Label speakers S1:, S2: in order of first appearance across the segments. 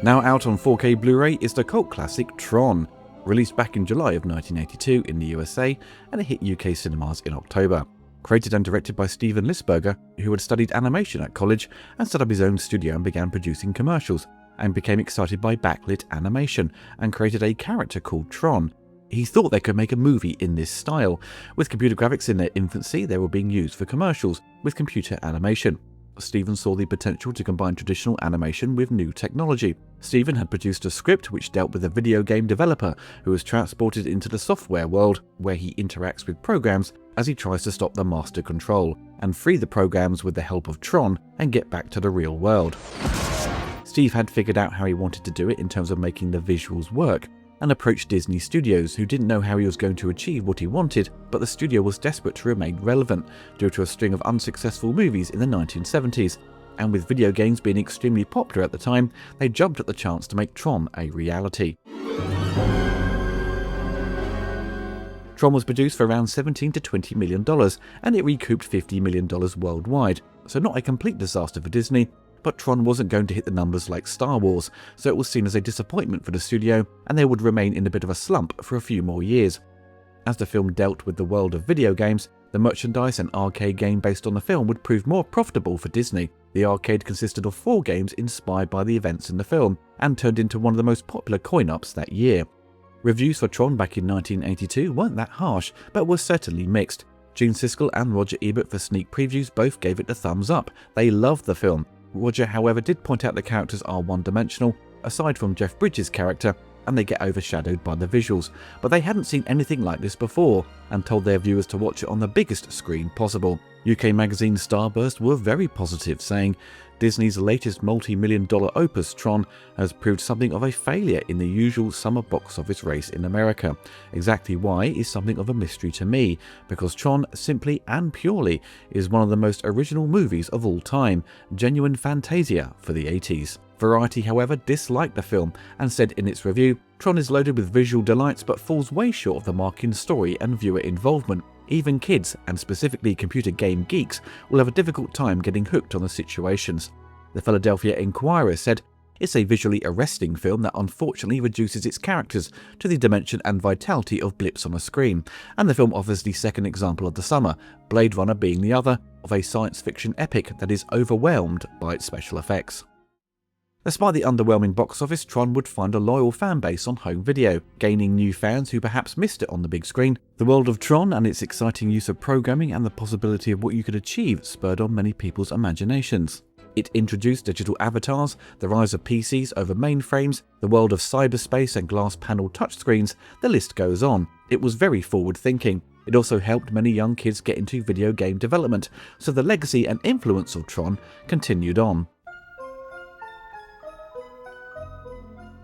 S1: Now out on 4K Blu-ray is the cult classic Tron, released back in July of 1982 in the USA, and it hit UK cinemas in October. Created and directed by Steven Lisberger, who had studied animation at college and set up his own studio and began producing commercials, and became excited by backlit animation and created a character called Tron. He thought they could make a movie in this style. With computer graphics in their infancy, they were being used for commercials with computer animation. Steven saw the potential to combine traditional animation with new technology. Steven had produced a script which dealt with a video game developer who was transported into the software world, where he interacts with programs as he tries to stop the master control, and free the programs with the help of Tron and get back to the real world. Steve had figured out how he wanted to do it in terms of making the visuals work, and approached Disney Studios, who didn't know how he was going to achieve what he wanted, but the studio was desperate to remain relevant due to a string of unsuccessful movies in the 1970s, and with video games being extremely popular at the time, they jumped at the chance to make Tron a reality. Tron was produced for around $17 to $20 million, and it recouped $50 million worldwide, so not a complete disaster for Disney, but Tron wasn't going to hit the numbers like Star Wars, so it was seen as a disappointment for the studio, and they would remain in a bit of a slump for a few more years. As the film dealt with the world of video games, the merchandise and arcade game based on the film would prove more profitable for Disney. The arcade consisted of 4 games inspired by the events in the film, and turned into one of the most popular coin-ops that year. Reviews for Tron back in 1982 weren't that harsh, but were certainly mixed. Gene Siskel and Roger Ebert for sneak previews both gave it a thumbs up. They loved the film. Roger, however, did point out the characters are one-dimensional, aside from Jeff Bridges' character, and they get overshadowed by the visuals, but they hadn't seen anything like this before, and told their viewers to watch it on the biggest screen possible. UK magazine Starburst were very positive, saying, "Disney's latest multi-million-dollar opus, Tron, has proved something of a failure in the usual summer box office race in America. Exactly why is something of a mystery to me, because Tron, simply and purely, is one of the most original movies of all time, genuine fantasia for the 80s. Variety, however, disliked the film and said in its review, "Tron is loaded with visual delights but falls way short of the mark in story and viewer involvement. Even kids, and specifically computer game geeks, will have a difficult time getting hooked on the situations." The Philadelphia Inquirer said, "It's a visually arresting film that unfortunately reduces its characters to the dimension and vitality of blips on a screen, and the film offers the second example of the summer, Blade Runner being the other, of a science fiction epic that is overwhelmed by its special effects." Despite the underwhelming box office, Tron would find a loyal fan base on home video, gaining new fans who perhaps missed it on the big screen. The world of Tron and its exciting use of programming and the possibility of what you could achieve spurred on many people's imaginations. It introduced digital avatars, the rise of PCs over mainframes, the world of cyberspace and glass panel touchscreens, the list goes on. It was very forward-thinking. It also helped many young kids get into video game development, so the legacy and influence of Tron continued on.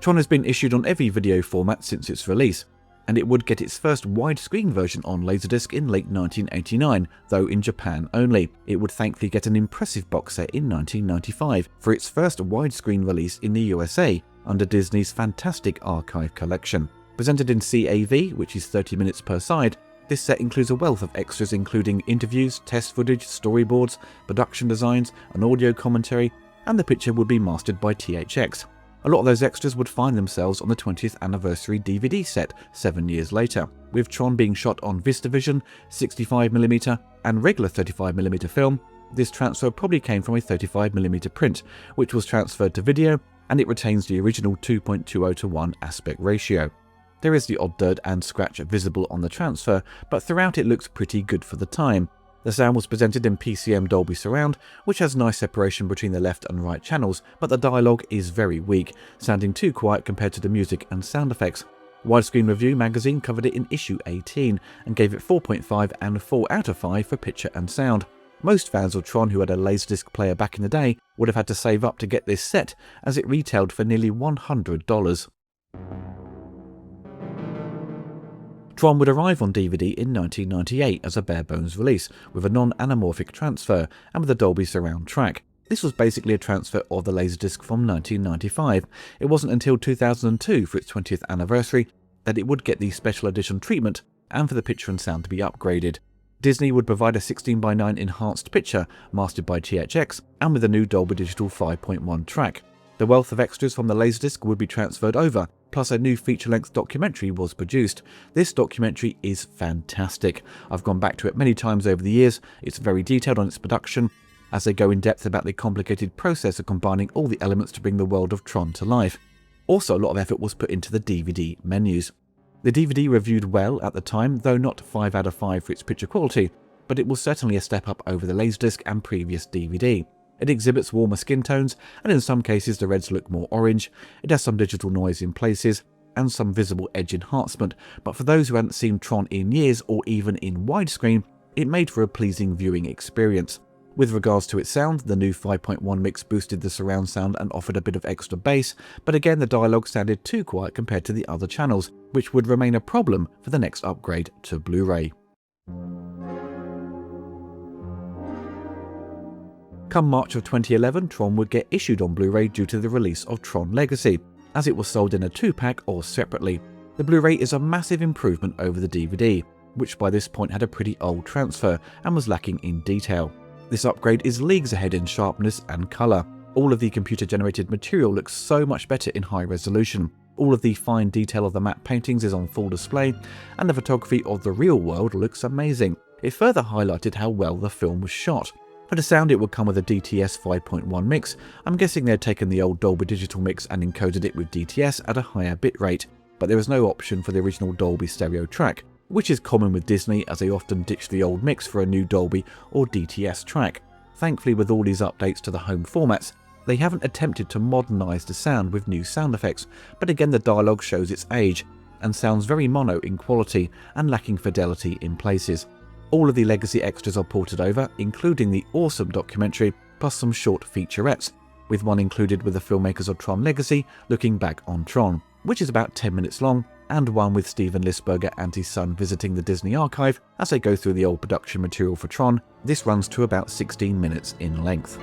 S1: Tron has been issued on every video format since its release, and it would get its first widescreen version on LaserDisc in late 1989, though in Japan only. It would thankfully get an impressive box set in 1995 for its first widescreen release in the USA under Disney's fantastic archive collection. Presented in CAV, which is 30 minutes per side, this set includes a wealth of extras including interviews, test footage, storyboards, production designs, an audio commentary, and the picture would be mastered by THX. A lot of those extras would find themselves on the 20th anniversary DVD set 7 years later, with Tron being shot on VistaVision, 65mm and regular 35mm film. This transfer probably came from a 35mm print, which was transferred to video, and it retains the original 2.20:1 aspect ratio. There is the odd dirt and scratch visible on the transfer, but throughout it looks pretty good for the time. The sound was presented in PCM Dolby Surround, which has nice separation between the left and right channels, but the dialogue is very weak, sounding too quiet compared to the music and sound effects. Widescreen Review magazine covered it in issue 18 and gave it 4.5 and 4 out of 5 for picture and sound. Most fans of Tron who had a LaserDisc player back in the day would have had to save up to get this set, as it retailed for nearly $100. Tron would arrive on DVD in 1998 as a bare-bones release, with a non-anamorphic transfer and with a Dolby Surround track. This was basically a transfer of the LaserDisc from 1995. It wasn't until 2002, for its 20th anniversary, that it would get the special edition treatment and for the picture and sound to be upgraded. Disney would provide a 16:9 enhanced picture, mastered by THX, and with a new Dolby Digital 5.1 track. The wealth of extras from the LaserDisc would be transferred over, plus a new feature-length documentary was produced. This documentary is fantastic. I've gone back to it many times over the years. It's very detailed on its production, as they go in depth about the complicated process of combining all the elements to bring the world of Tron to life. Also, a lot of effort was put into the DVD menus. The DVD reviewed well at the time, though not 5 out of 5 for its picture quality, but it was certainly a step up over the LaserDisc and previous DVD. It exhibits warmer skin tones, and in some cases the reds look more orange. It has some digital noise in places, and some visible edge enhancement, but for those who hadn't seen Tron in years or even in widescreen, it made for a pleasing viewing experience. With regards to its sound, the new 5.1 mix boosted the surround sound and offered a bit of extra bass, but again the dialogue sounded too quiet compared to the other channels, which would remain a problem for the next upgrade to Blu-ray. Come March of 2011, Tron would get issued on Blu-ray due to the release of Tron Legacy, as it was sold in a 2-pack or separately. The Blu-ray is a massive improvement over the DVD, which by this point had a pretty old transfer and was lacking in detail. This upgrade is leagues ahead in sharpness and colour. All of the computer-generated material looks so much better in high resolution. All of the fine detail of the matte paintings is on full display, and the photography of the real world looks amazing. It further highlighted how well the film was shot. For the sound, it would come with a DTS 5.1 mix. I'm guessing they'd taken the old Dolby Digital mix and encoded it with DTS at a higher bitrate, but there was no option for the original Dolby stereo track, which is common with Disney as they often ditch the old mix for a new Dolby or DTS track. Thankfully, with all these updates to the home formats, they haven't attempted to modernise the sound with new sound effects, but again the dialogue shows its age and sounds very mono in quality and lacking fidelity in places. All of the legacy extras are ported over, including the awesome documentary, plus some short featurettes, with one included with the filmmakers of Tron Legacy looking back on Tron, which is about 10 minutes long, and one with Steven Lisberger and his son visiting the Disney archive as they go through the old production material for Tron. This runs to about 16 minutes in length.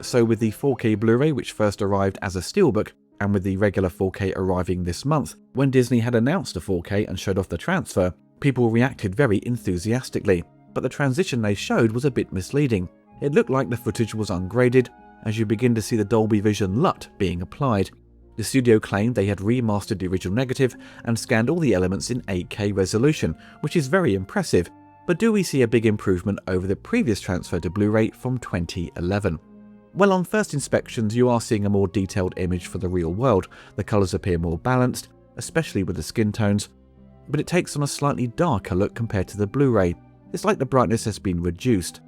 S1: So with the 4K Blu-ray, which first arrived as a steelbook, and with the regular 4K arriving this month, when Disney had announced a 4K and showed off the transfer, people reacted very enthusiastically, but the transition they showed was a bit misleading. It looked like the footage was ungraded, as you begin to see the Dolby Vision LUT being applied. The studio claimed they had remastered the original negative and scanned all the elements in 8K resolution, which is very impressive, but do we see a big improvement over the previous transfer to Blu-ray from 2011? Well, on first inspections you are seeing a more detailed image for the real world. The colours appear more balanced, especially with the skin tones, but it takes on a slightly darker look compared to the Blu-ray. It's like the brightness has been reduced.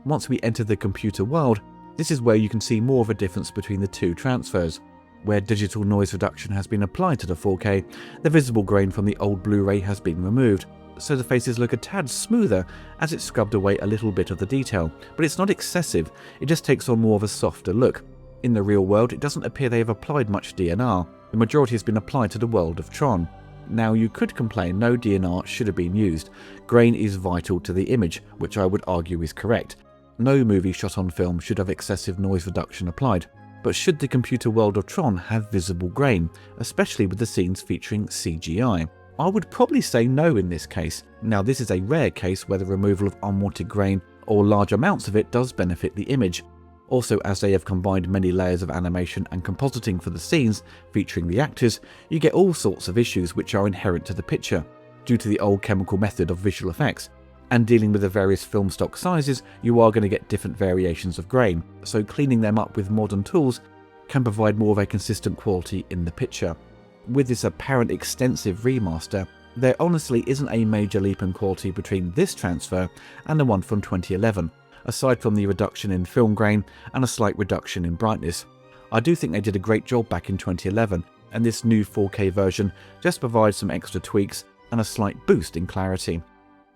S1: Once we enter the computer world, this is where you can see more of a difference between the two transfers. Where digital noise reduction has been applied to the 4K, the visible grain from the old Blu-ray has been removed, so the faces look a tad smoother as it's scrubbed away a little bit of the detail, but it's not excessive, it just takes on more of a softer look. In the real world, it doesn't appear they have applied much DNR, the majority has been applied to the world of Tron. Now you could complain no DNR should have been used. Grain is vital to the image, which I would argue is correct. No movie shot on film should have excessive noise reduction applied. But should the computer world of Tron have visible grain, especially with the scenes featuring CGI? I would probably say no in this case. Now this is a rare case where the removal of unwanted grain or large amounts of it does benefit the image. Also, as they have combined many layers of animation and compositing for the scenes featuring the actors, you get all sorts of issues which are inherent to the picture, due to the old chemical method of visual effects. And dealing with the various film stock sizes, you are going to get different variations of grain, so cleaning them up with modern tools can provide more of a consistent quality in the picture. With this apparent extensive remaster, there honestly isn't a major leap in quality between this transfer and the one from 2011, aside from the reduction in film grain and a slight reduction in brightness. I do think they did a great job back in 2011, and this new 4K version just provides some extra tweaks and a slight boost in clarity.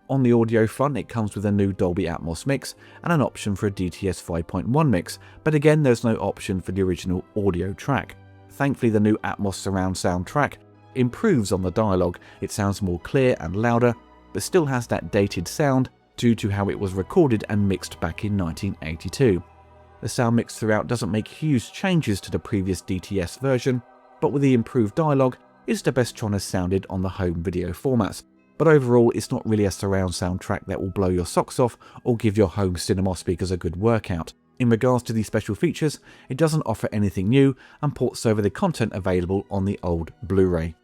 S1: On the audio front, it comes with a new Dolby Atmos mix and an option for a DTS 5.1 mix, but again there's no option for the original audio track. Thankfully, the new Atmos surround sound track improves on the dialogue. It sounds more clear and louder, but still has that dated sound due to how it was recorded and mixed back in 1982. The sound mix throughout doesn't make huge changes to the previous DTS version, but with the improved dialogue, it's the best Tron has sounded on the home video formats. But overall, it's not really a surround sound track that will blow your socks off or give your home cinema speakers a good workout. In regards to these special features, it doesn't offer anything new and ports over the content available on the old Blu-ray.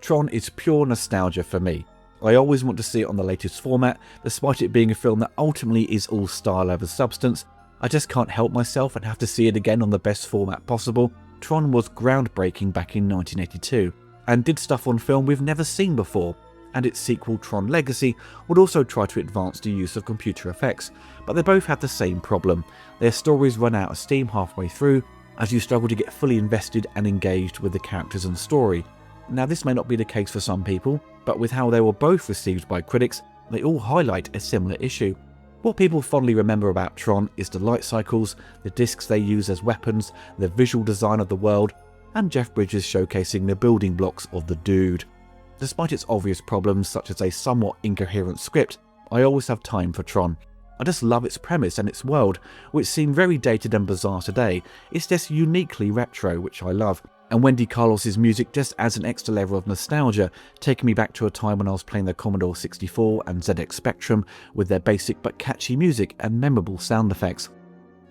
S1: Tron is pure nostalgia for me. I always want to see it on the latest format, despite it being a film that ultimately is all style over substance. I just can't help myself and have to see it again on the best format possible. Tron was groundbreaking back in 1982, and did stuff on film we've never seen before, and its sequel Tron Legacy would also try to advance the use of computer effects, but they both had the same problem. Their stories run out of steam halfway through, as you struggle to get fully invested and engaged with the characters and story. Now this may not be the case for some people, but with how they were both received by critics, they all highlight a similar issue. What people fondly remember about Tron is the light cycles, the discs they use as weapons, the visual design of the world, and Jeff Bridges showcasing the building blocks of the dude. Despite its obvious problems such as a somewhat incoherent script, I always have time for Tron. I just love its premise and its world, which seem very dated and bizarre today. It's just uniquely retro, which I love. And Wendy Carlos's music just adds an extra level of nostalgia, taking me back to a time when I was playing the Commodore 64 and ZX Spectrum with their basic but catchy music and memorable sound effects.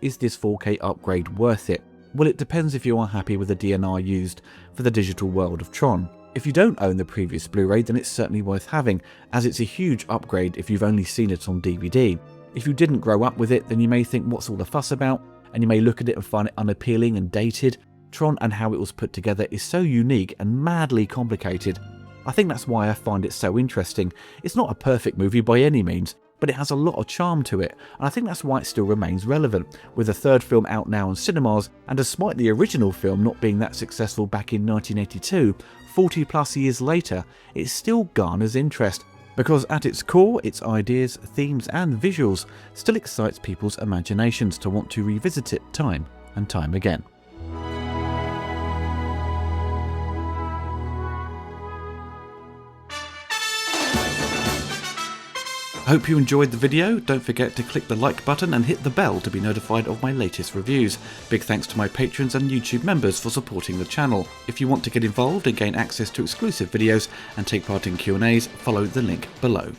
S1: Is this 4K upgrade worth it? Well, it depends if you are happy with the DNR used for the digital world of Tron. If you don't own the previous Blu-ray, then it's certainly worth having, as it's a huge upgrade if you've only seen it on DVD. If you didn't grow up with it, then you may think what's all the fuss about, and you may look at it and find it unappealing and dated. Tron and how it was put together is so unique and madly complicated. I think that's why I find it so interesting. It's not a perfect movie by any means, but it has a lot of charm to it, and I think that's why it still remains relevant, with the third film out now in cinemas, and despite the original film not being that successful back in 1982, 40 plus years later, it still garners interest, because at its core, its ideas, themes and visuals still excites people's imaginations to want to revisit it time and time again. Hope you enjoyed the video. Don't forget to click the like button and hit the bell to be notified of my latest reviews. Big thanks to my patrons and YouTube members for supporting the channel. If you want to get involved and gain access to exclusive videos and take part in Q&As, follow the link below.